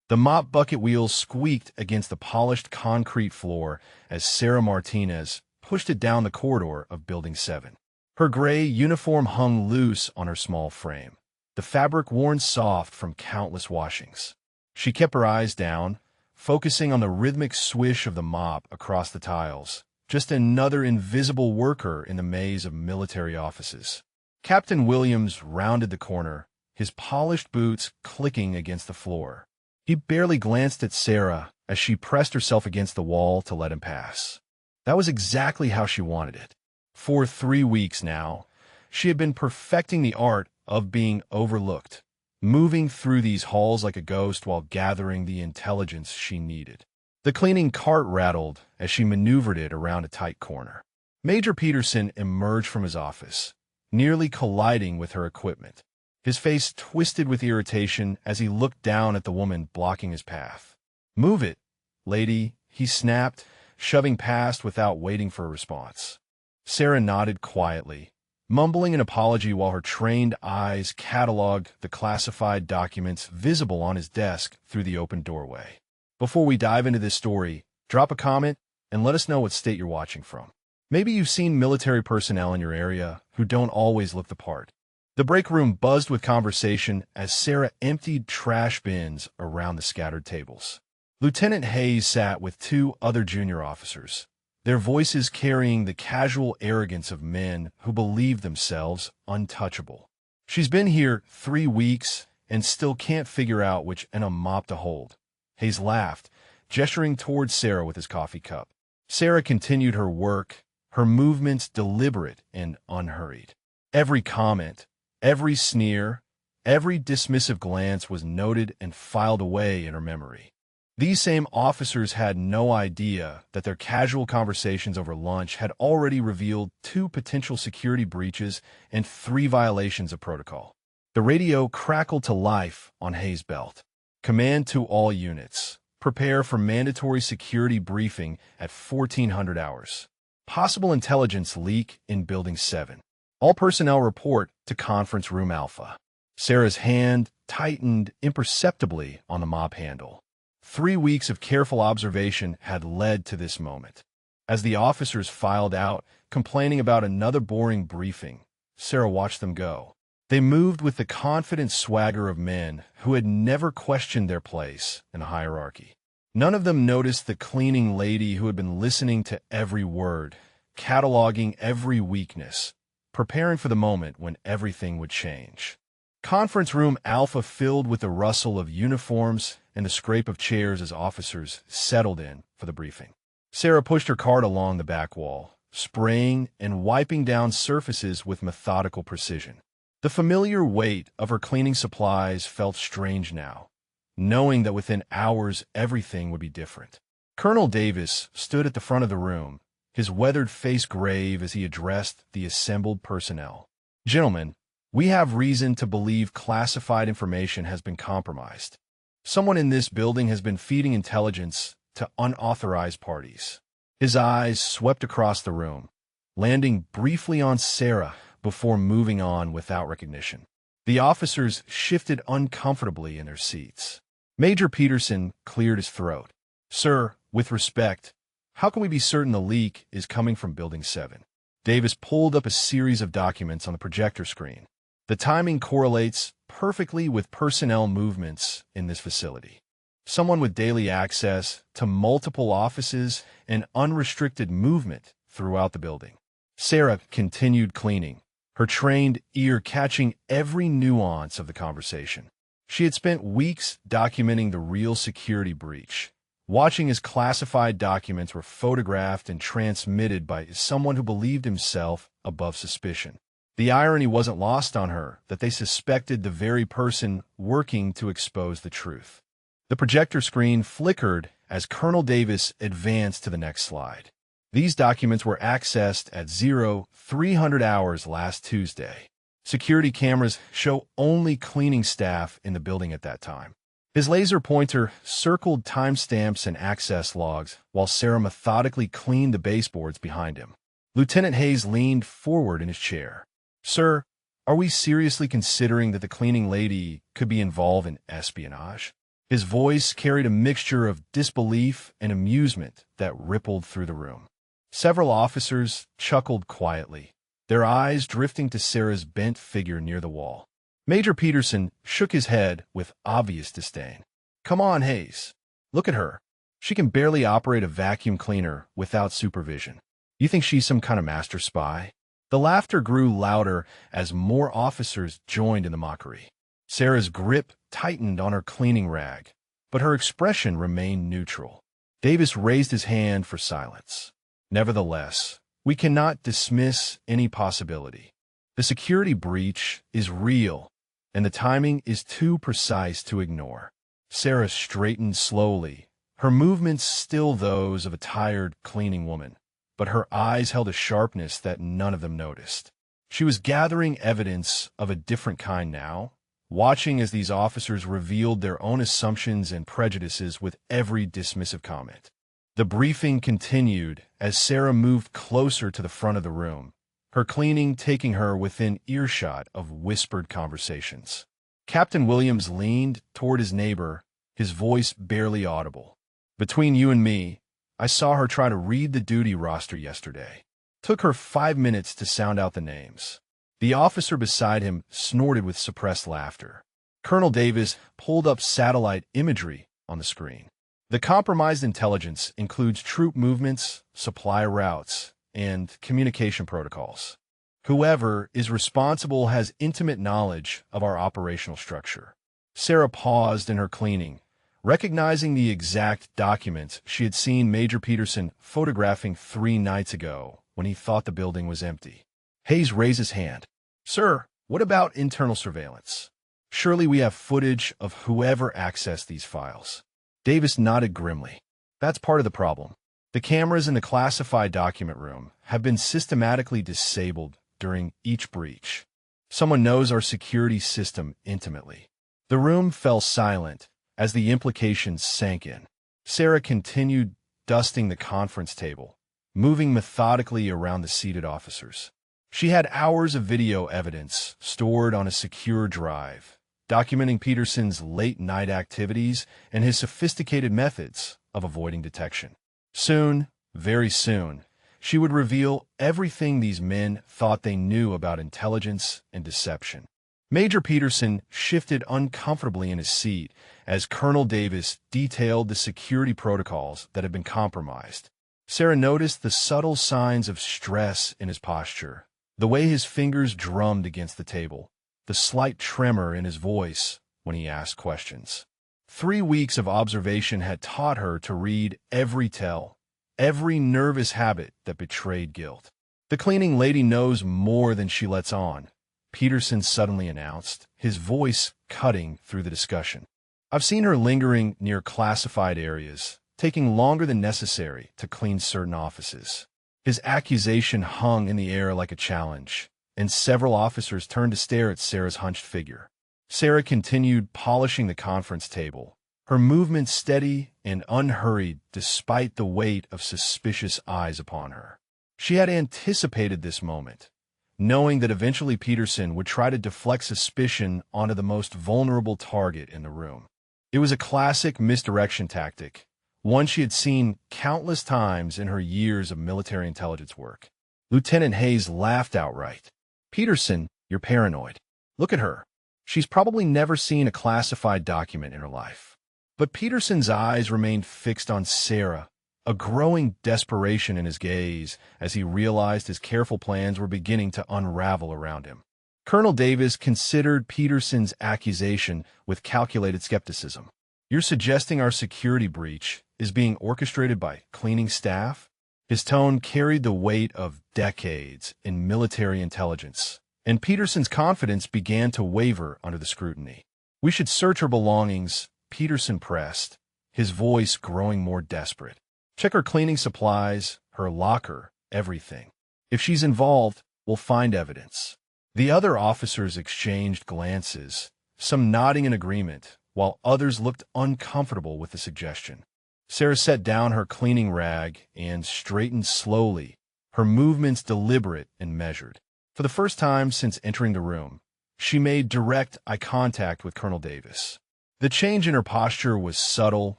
The mop bucket wheels squeaked against the polished concrete floor as Sarah Martinez pushed it down the corridor of Building 7. Her gray uniform hung loose on her small frame, the fabric worn soft from countless washings. She kept her eyes down, focusing on the rhythmic swish of the mop across the tiles, just another invisible worker in the maze of military offices. Captain Williams rounded the corner, his polished boots clicking against the floor. He barely glanced at Sarah as she pressed herself against the wall to let him pass. That was exactly how she wanted it. For 3 weeks now, she had been perfecting the art of being overlooked, moving through these halls like a ghost while gathering the intelligence she needed. The cleaning cart rattled as she maneuvered it around a tight corner. Major Peterson emerged from his office, nearly colliding with her equipment. His face twisted with irritation as he looked down at the woman blocking his path. "Move it, lady," he snapped, shoving past without waiting for a response. Sarah nodded quietly, mumbling an apology while her trained eyes cataloged the classified documents visible on his desk through the open doorway. Before we dive into this story, drop a comment and let us know what state you're watching from. Maybe you've seen military personnel in your area who don't always look the part. The break room buzzed with conversation as Sarah emptied trash bins around the scattered tables. Lieutenant Hayes sat with 2 other junior officers, their voices carrying the casual arrogance of men who believe themselves untouchable. "She's been here 3 weeks and still can't figure out which end of mop to hold." Hayes laughed, gesturing towards Sarah with his coffee cup. Sarah continued her work, her movements deliberate and unhurried. Every comment, every sneer, every dismissive glance was noted and filed away in her memory. These same officers had no idea that their casual conversations over lunch had already revealed 2 potential security breaches and 3 violations of protocol. The radio crackled to life on Hayes' belt. "Command to all units. Prepare for mandatory security briefing at 1400 hours. Possible intelligence leak in Building 7. All personnel report to Conference Room Alpha." Sarah's hand tightened imperceptibly on the mop handle. 3 weeks of careful observation had led to this moment. As the officers filed out, complaining about another boring briefing, Sarah watched them go. They moved with the confident swagger of men who had never questioned their place in a hierarchy. None of them noticed the cleaning lady who had been listening to every word, cataloging every weakness, preparing for the moment when everything would change. Conference Room Alpha filled with the rustle of uniforms and the scrape of chairs as officers settled in for the briefing. Sarah pushed her cart along the back wall, spraying and wiping down surfaces with methodical precision. The familiar weight of her cleaning supplies felt strange now, knowing that within hours everything would be different. Colonel Davis stood at the front of the room, his weathered face grave as he addressed the assembled personnel. "Gentlemen, we have reason to believe classified information has been compromised. Someone in this building has been feeding intelligence to unauthorized parties." His eyes swept across the room, landing briefly on Sarah before moving on without recognition. The officers shifted uncomfortably in their seats. Major Peterson cleared his throat. "Sir, with respect, how can we be certain the leak is coming from Building 7? Davis pulled up a series of documents on the projector screen. "The timing correlates perfectly with personnel movements in this facility. Someone with daily access to multiple offices and unrestricted movement throughout the building." Sarah continued cleaning, her trained ear catching every nuance of the conversation. She had spent weeks documenting the real security breach, watching as classified documents were photographed and transmitted by someone who believed himself above suspicion. The irony wasn't lost on her that they suspected the very person working to expose the truth. The projector screen flickered as Colonel Davis advanced to the next slide. These documents were accessed at 0300 hours last Tuesday. Security cameras show only cleaning staff in the building at that time. His laser pointer circled timestamps and access logs while Sarah methodically cleaned the baseboards behind him. Lieutenant Hayes leaned forward in his chair. "Sir, are we seriously considering that the cleaning lady could be involved in espionage?" His voice carried a mixture of disbelief and amusement that rippled through the room. Several officers chuckled quietly, their eyes drifting to Sarah's bent figure near the wall. Major Peterson shook his head with obvious disdain. "Come on, Hayes. Look at her. She can barely operate a vacuum cleaner without supervision. You think she's some kind of master spy?" The laughter grew louder as more officers joined in the mockery. Sarah's grip tightened on her cleaning rag, but her expression remained neutral. Davis raised his hand for silence. "Nevertheless, we cannot dismiss any possibility. The security breach is real, and the timing is too precise to ignore." Sarah straightened slowly, her movements still those of a tired cleaning woman, but her eyes held a sharpness that none of them noticed. She was gathering evidence of a different kind now, watching as these officers revealed their own assumptions and prejudices with every dismissive comment. The briefing continued as Sarah moved closer to the front of the room, her cleaning taking her within earshot of whispered conversations. Captain Williams leaned toward his neighbor, his voice barely audible. "Between you and me, I saw her try to read the duty roster yesterday. Took her 5 minutes to sound out the names." The officer beside him snorted with suppressed laughter. Colonel Davis pulled up satellite imagery on the screen. The compromised intelligence includes troop movements, supply routes, and communication protocols. Whoever is responsible has intimate knowledge of our operational structure. Sarah paused in her cleaning, recognizing the exact documents she had seen Major Peterson photographing 3 nights ago when he thought the building was empty. Hayes raised his hand. "Sir, what about internal surveillance? Surely we have footage of whoever accessed these files." Davis nodded grimly. "That's part of the problem. The cameras in the classified document room have been systematically disabled during each breach. Someone knows our security system intimately." The room fell silent as the implications sank in. Sarah continued dusting the conference table, moving methodically around the seated officers. She had hours of video evidence stored on a secure drive, documenting Peterson's late-night activities and his sophisticated methods of avoiding detection. Soon, very soon, she would reveal everything these men thought they knew about intelligence and deception. Major Peterson shifted uncomfortably in his seat as Colonel Davis detailed the security protocols that had been compromised. Sarah noticed the subtle signs of stress in his posture, the way his fingers drummed against the table, the slight tremor in his voice when he asked questions. 3 weeks of observation had taught her to read every tell, every nervous habit that betrayed guilt. "The cleaning lady knows more than she lets on," Peterson suddenly announced, his voice cutting through the discussion. "I've seen her lingering near classified areas, taking longer than necessary to clean certain offices." His accusation hung in the air like a challenge, and several officers turned to stare at Sarah's hunched figure. Sarah continued polishing the conference table, her movements steady and unhurried despite the weight of suspicious eyes upon her. She had anticipated this moment, knowing that eventually Peterson would try to deflect suspicion onto the most vulnerable target in the room. It was a classic misdirection tactic, one she had seen countless times in her years of military intelligence work. Lieutenant Hayes laughed outright. "Peterson, you're paranoid. Look at her. She's probably never seen a classified document in her life." But Peterson's eyes remained fixed on Sarah, a growing desperation in his gaze as he realized his careful plans were beginning to unravel around him. Colonel Davis considered Peterson's accusation with calculated skepticism. "You're suggesting our security breach is being orchestrated by cleaning staff?" His tone carried the weight of decades in military intelligence, and Peterson's confidence began to waver under the scrutiny. "We should search her belongings," Peterson pressed, his voice growing more desperate. "Check her cleaning supplies, her locker, everything. If she's involved, we'll find evidence." The other officers exchanged glances, some nodding in agreement, while others looked uncomfortable with the suggestion. Sarah set down her cleaning rag and straightened slowly, her movements deliberate and measured. For the first time since entering the room, she made direct eye contact with Colonel Davis. The change in her posture was subtle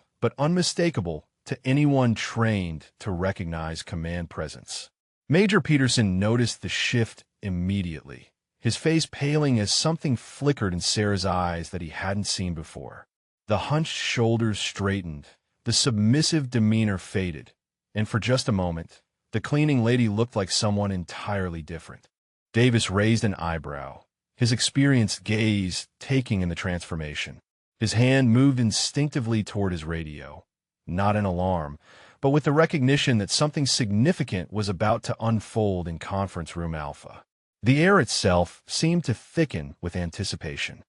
but unmistakable to anyone trained to recognize command presence. Major Peterson noticed the shift immediately, his face paling as something flickered in Sarah's eyes that he hadn't seen before. The hunched shoulders straightened, the submissive demeanor faded, and for just a moment, the cleaning lady looked like someone entirely different. Davis raised an eyebrow, his experienced gaze taking in the transformation. His hand moved instinctively toward his radio, not in alarm, but with the recognition that something significant was about to unfold in Conference Room Alpha. The air itself seemed to thicken with anticipation.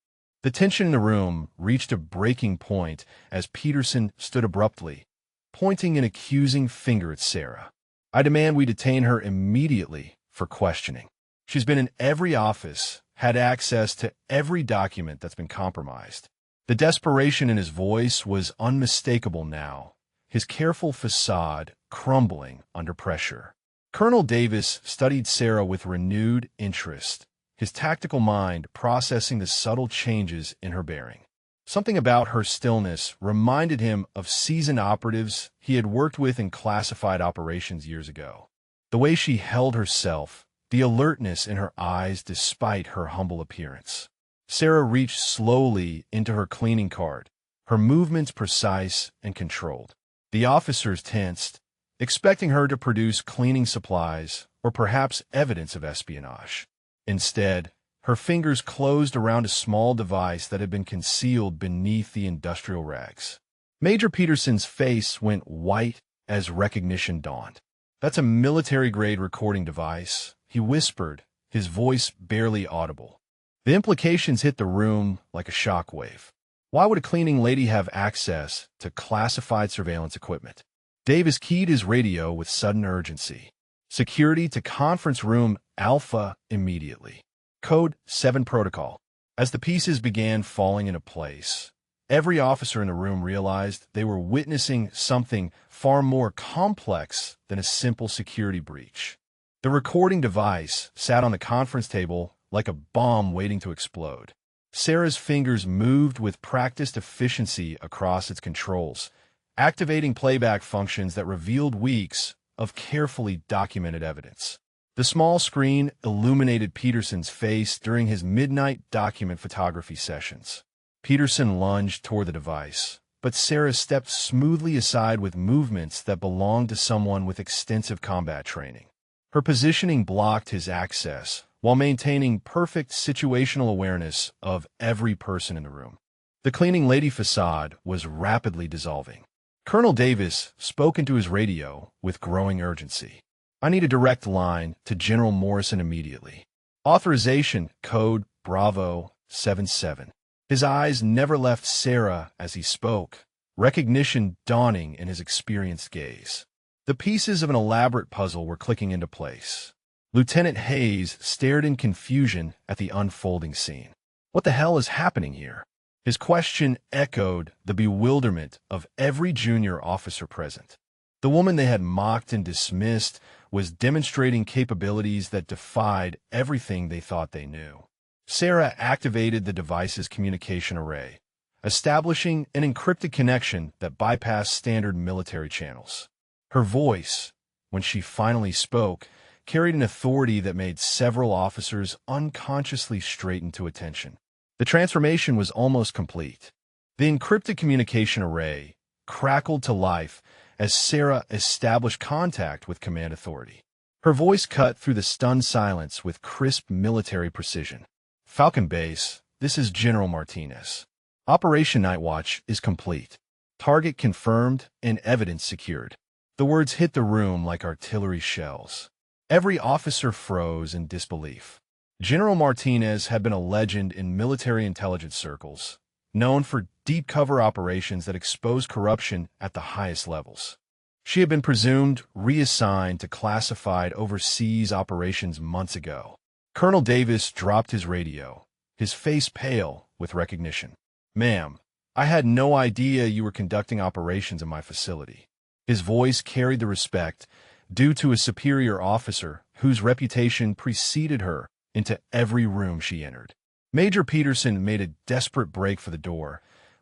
The tension in the room reached a breaking point as Peterson stood abruptly, pointing an accusing finger at Sarah. "I demand we detain her immediately for questioning. She's been in every office, had access to every document that's been compromised." The desperation in his voice was unmistakable now, his careful facade crumbling under pressure. Colonel Davis studied Sarah with renewed interest, his tactical mind processing the subtle changes in her bearing. Something about her stillness reminded him of seasoned operatives he had worked with in classified operations years ago. The way she held herself, the alertness in her eyes despite her humble appearance. Sarah reached slowly into her cleaning cart, her movements precise and controlled. The officers tensed, expecting her to produce cleaning supplies or perhaps evidence of espionage. Instead, her fingers closed around a small device that had been concealed beneath the industrial rags. Major Peterson's face went white as recognition dawned. "That's a military-grade recording device," he whispered, his voice barely audible. The implications hit the room like a shockwave. Why would a cleaning lady have access to classified surveillance equipment? Davis keyed his radio with sudden urgency. "Security to Conference Room Alpha immediately. Code 7 Protocol." As the pieces began falling into place, every officer in the room realized they were witnessing something far more complex than a simple security breach. The recording device sat on the conference table like a bomb waiting to explode. Sarah's fingers moved with practiced efficiency across its controls, activating playback functions that revealed weeks of carefully documented evidence. The small screen illuminated Peterson's face during his midnight document photography sessions. Peterson lunged toward the device, but Sarah stepped smoothly aside with movements that belonged to someone with extensive combat training. Her positioning blocked his access, while maintaining perfect situational awareness of every person in the room. The cleaning lady facade was rapidly dissolving. Colonel Davis spoke into his radio with growing urgency. "I need a direct line to General Morrison immediately. Authorization code Bravo 77. His eyes never left Sarah as he spoke, recognition dawning in his experienced gaze. The pieces of an elaborate puzzle were clicking into place. Lieutenant Hayes stared in confusion at the unfolding scene. What the hell is happening here? His question echoed the bewilderment of every junior officer present. The woman they had mocked and dismissed was demonstrating capabilities that defied everything they thought they knew. Sarah activated the device's communication array, establishing an encrypted connection that bypassed standard military channels. Her voice, when she finally spoke, carried an authority that made several officers unconsciously straighten to attention. The transformation was almost complete. The encrypted communication array crackled to life as Sarah established contact with command authority. Her voice cut through the stunned silence with crisp military precision. "Falcon Base, this is General Martinez. Operation Night Watch is complete. Target confirmed and evidence secured." The words hit the room like artillery shells. Every officer froze in disbelief. General Martinez had been a legend in military intelligence circles, known for deep cover operations that exposed corruption at the highest levels. She had been presumed reassigned to classified overseas operations months ago. Colonel Davis dropped his radio, his face pale with recognition. "Ma'am, I had no idea you were conducting operations in my facility." His voice carried the respect due to a superior officer whose reputation preceded her into every room she entered. Major Peterson made a desperate break for the door,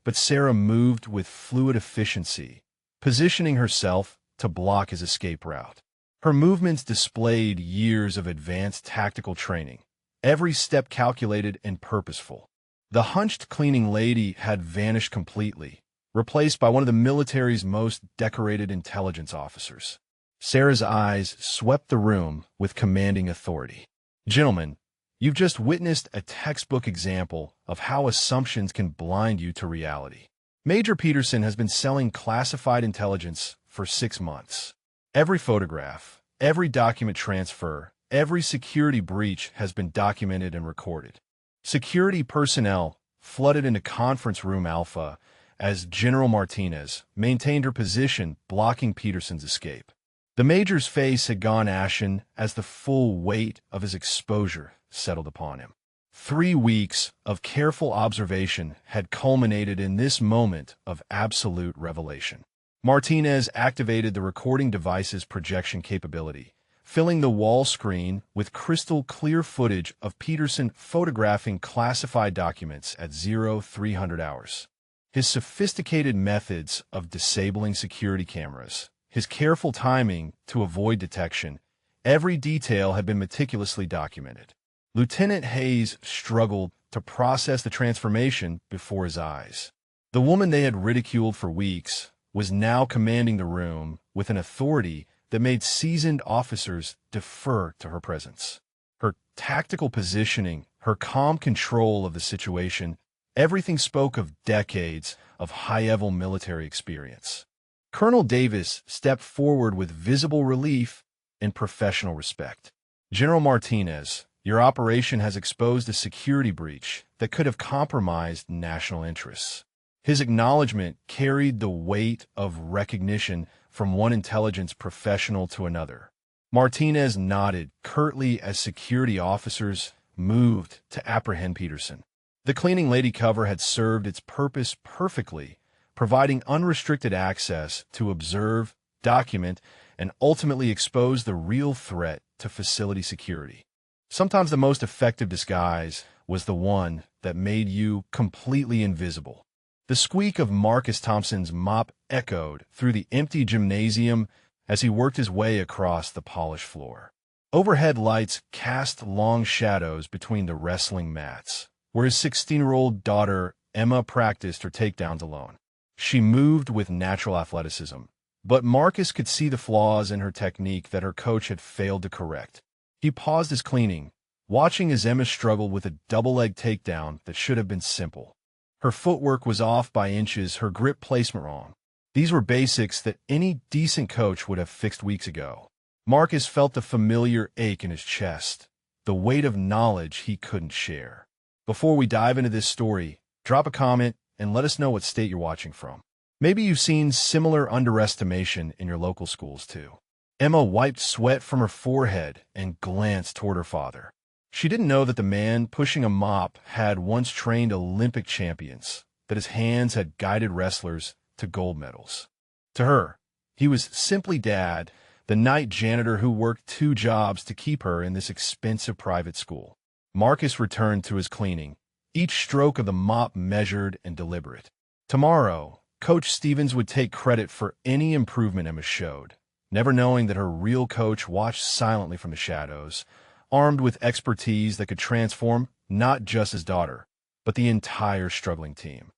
But Sarah moved with fluid efficiency, positioning herself to block his escape route. Her movements displayed years of advanced tactical training, every step calculated and purposeful. The hunched cleaning lady had vanished completely, replaced by one of the military's most decorated intelligence officers. Sarah's eyes swept the room with commanding authority. "Gentlemen, you've just witnessed a textbook example of how assumptions can blind you to reality. Major Peterson has been selling classified intelligence for 6 months. Every photograph, every document transfer, every security breach has been documented and recorded. Security personnel flooded into Conference Room Alpha as General Martinez maintained her position, blocking Peterson's escape. The Major's face had gone ashen as the full weight of his exposure settled upon him. 3 weeks of careful observation had culminated in this moment of absolute revelation. Martinez activated the recording device's projection capability, filling the wall screen with crystal-clear footage of Peterson photographing classified documents at 0300 hours. His sophisticated methods of disabling security cameras, his careful timing to avoid detection, every detail had been meticulously documented. Lieutenant Hayes struggled to process the transformation before his eyes. The woman they had ridiculed for weeks was now commanding the room with an authority that made seasoned officers defer to her presence. Her tactical positioning, her calm control of the situation, everything spoke of decades of high-level military experience. Colonel Davis stepped forward with visible relief and professional respect. "General Martinez, your operation has exposed a security breach that could have compromised national interests." His acknowledgement carried the weight of recognition from one intelligence professional to another. Martinez nodded curtly as security officers moved to apprehend Peterson. The cleaning lady cover had served its purpose perfectly, providing unrestricted access to observe, document, and ultimately expose the real threat to facility security. Sometimes the most effective disguise was the one that made you completely invisible. The squeak of Marcus Thompson's mop echoed through the empty gymnasium as he worked his way across the polished floor. Overhead lights cast long shadows between the wrestling mats, where his 16-year-old daughter Emma practiced her takedowns alone. She moved with natural athleticism, but Marcus could see the flaws in her technique that her coach had failed to correct. He paused his cleaning, watching as Emma struggled with a double-leg takedown that should have been simple. Her footwork was off by inches, her grip placement wrong. These were basics that any decent coach would have fixed weeks ago. Marcus felt the familiar ache in his chest, the weight of knowledge he couldn't share. Before we dive into this story, drop a comment and let us know what state you're watching from. Maybe you've seen similar underestimation in your local schools too. Emma wiped sweat from her forehead and glanced toward her father. She didn't know that the man pushing a mop had once trained Olympic champions, that his hands had guided wrestlers to gold medals. To her, he was simply Dad, the night janitor who worked 2 jobs to keep her in this expensive private school. Marcus returned to his cleaning, each stroke of the mop measured and deliberate. Tomorrow, Coach Stevens would take credit for any improvement Emma showed, never knowing that her real coach watched silently from the shadows, armed with expertise that could transform not just his daughter, but the entire struggling team.